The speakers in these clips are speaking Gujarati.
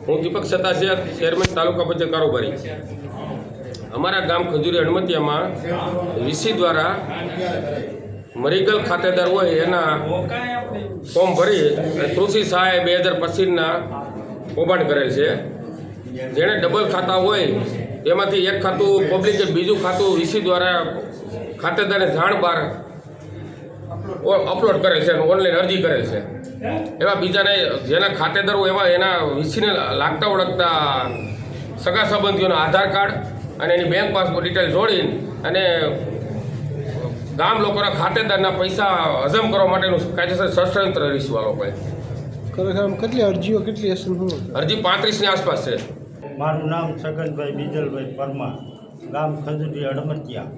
હું દીપક સતાસિયા, ચેરમેન તાલુકા પંચાયત કારોબારી. અમારા ગામ ખજૂરી હણમતિયામાં વીસી દ્વારા મરીગલ ખાતેદાર હોય એના ફોર્મ ભરી કૃષિ સહાય 2025ના કૌભાંડ કરેલ છે. જેણે ડબલ ખાતા હોય તેમાંથી એક ખાતું પબ્લિકે, બીજું ખાતું વીસી દ્વારા ખાતેદારને જાણ બહાર અપલોડ કરેલ છે, ઓનલાઈન અરજી કરેલ છે. એવા બીજાને જેના ખાતેદાર હોય એવા એના વીસીને લાગતા ઓળખતા સગા સંબંધીઓના આધાર કાર્ડ અને એની બેંક પાસબુક ડિટેલ જોડીને અને ગામ લોકોના ખાતેદારના પૈસા હજમ કરવા માટેનું કાયદેસર ષડયંત્ર રહીશું. આ લોકોએ ખરેખર કેટલી અરજીઓ કેટલી હશે? અરજી 35ની આસપાસ છે. મારું નામ છગનભાઈ બીજલભાઈ પરમાર, ગામ ખજૂરી હડમતિયા.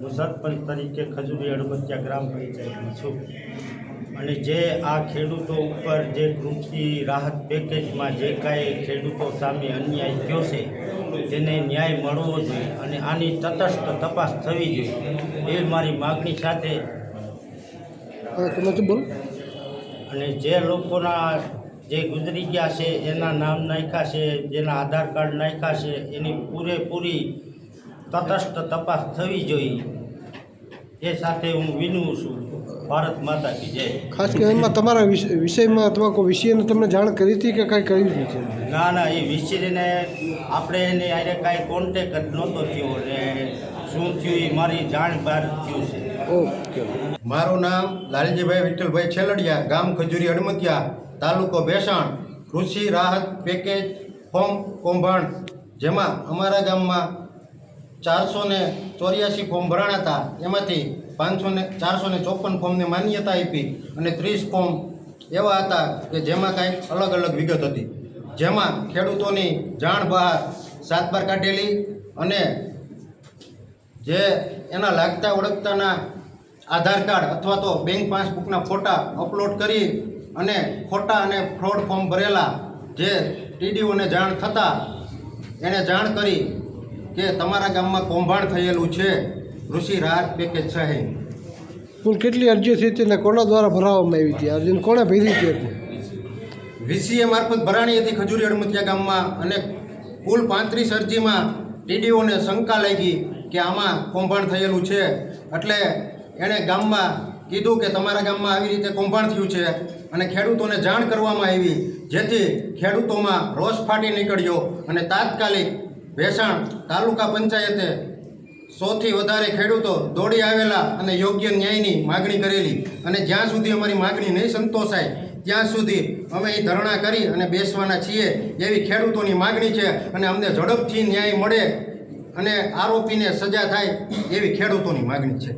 હું સરપંચ તરીકે ખજૂરી હડમતિયા ગ્રામ પંચાયતમાં છું. અને જે આ ખેડૂતો ઉપર જે કૃષિ રાહત પેકેજમાં જે કાંઈ ખેડૂતો સામે અન્યાય થયો છે તેને ન્યાય મળવો જોઈએ અને આની તટસ્થ તપાસ થવી જોઈએ, એ મારી માગણી સાથે. અને જે લોકોના જે ગુજરી ગયા છે એના નામ નાખ્યા છે, જેના આધાર કાર્ડ નાખ્યા છે, એની પૂરેપૂરી તટસ્થ તપાસ થવી જોઈએ, એ સાથે હું વિનવું છું. ભારત માતા કી જય. ખાસ કરીને તમારા વિષયમાં અથવા કોઈ વિષયને તમને જાણ કરી હતી કે કાંઈ કર્યું જ નથી? ના, એ વિષયને આપણે એને આરે કાંઈ કોન્ટેક જ નહોતો થયો ને શું થયું એ મારી જાણ બહાર થયું છે. ઓકે. મારું નામ લાલજીભાઈ વિઠ્ઠલભાઈ છેલડિયા, ગામ ખજૂરી હડમતિયા, તાલુકો ભેસાણ. કૃષિ રાહત પેકેજ ફોર્મ કૌભાંડ, જેમાં અમારા ગામમાં 484 ફોર્મ ભરાણા હતા. એમાંથી 454 ફોર્મને માન્યતા આપી અને 30 ફોર્મ એવા હતા કે જેમાં કાંઈક અલગ અલગ વિગત હતી, જેમાં ખેડૂતોની જાણ બહાર 7 બાર કાઢેલી અને જે એના લાગતા ઓળખતાના આધાર કાર્ડ અથવા તો બેંક પાસબુકના ફોટા અપલોડ કરી અને ખોટા અને ફ્રોડ ફોર્મ ભરેલા, જે ટીડીઓને જાણ થતાં એણે જાણ કરી કે તમારા ગામમાં કૌભાંડ થયેલું છે કૃષિ રાહત પેકેજ સહાય. કુલ કેટલી અરજીઓ થઈ હતી અને કોના દ્વારા ભરાવવામાં આવી હતી? અરજીને કોણે ભરી હતી? વીસીએ મારફત ભરાણી હતી ખજૂરી હડમતિયા ગામમાં અને કુલ 35 અરજીમાં ટીડીઓને શંકા લાગી કે આમાં કૌભાંડ થયેલું છે. એટલે એણે ગામમાં કીધું કે તમારા ગામમાં આવી રીતે કૌભાંડ થયું છે અને ખેડૂતોને જાણ કરવામાં આવી, જેથી ખેડૂતોમાં રોષ ફાટી નીકળ્યો અને તાત્કાલિક ભેસાણ તાલુકા પંચાયતે 100થી વધારે ખેડૂતો દોડી આવેલા અને યોગ્ય ન્યાયની માગણી કરેલી. અને જ્યાં સુધી અમારી માગણી નહીં સંતોષાય ત્યાં સુધી અમે અહીં ધરણા કરી અને બેસવાના છીએ, એવી ખેડૂતોની માગણી છે. અને અમને ઝડપથી ન્યાય મળે અને આરોપીને સજા થાય એવી ખેડૂતોની માગણી છે.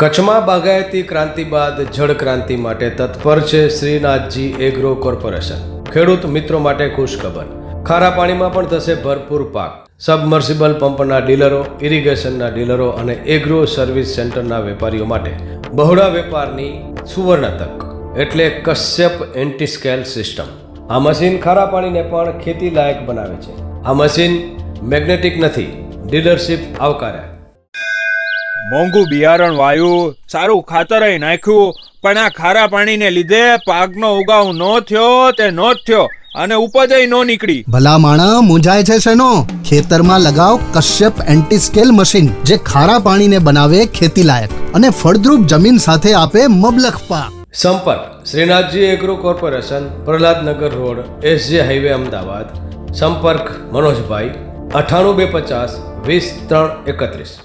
કચ્છમાં બાગાયતી ક્રાંતિ બાદ જળ ક્રાંતિ માટે તત્પર છે શ્રીનાથજી એગ્રો કોર્પોરેશન. ખેડૂત મિત્રો માટે ખુશખબર, ખારા પાણીમાં પણ થશે ભરપૂર પાક. સબમર્સિબલ પંપના ડીલરો, ઇરિગેશનના ડીલરો અને એગ્રો સર્વિસ સેન્ટરના વેપારીઓ માટે બહોળા વેપારની સુવર્ણ તક, એટલે કશ્યપ એન્ટીસ્કેલ સિસ્ટમ. આ મશીન ખારા પાણીને પણ ખેતી લાયક બનાવે છે. આ મશીન મેગ્નેટિક નથી, ડીલરશીપ આવકાર્યા. મોંઘું બિયારણ વાયું, સારું ખાતરય નાખ્યું, પણ આ ખારા પાણીને લીધે પાકનો ઉગાવ નો થયો તે નો જ થયો અને ઉપજય નો નીકળી. ભલા માણા મૂંઝાય છે શેનો? ખેતરમાં લગાવ કશ્યપ એન્ટીસ્કેલ મશીન, જે ખારા પાણીને બનાવે ખેતી લાયક અને ફળદ્રુપ જમીન સાથે આપે મબલખ પાક. સંપર્ક Shrinathji agro corporation, Prahlad Nagar road, SJ highway, Ahmedabad. સંપર્ક મનોજભાઈ 98 250 20 331.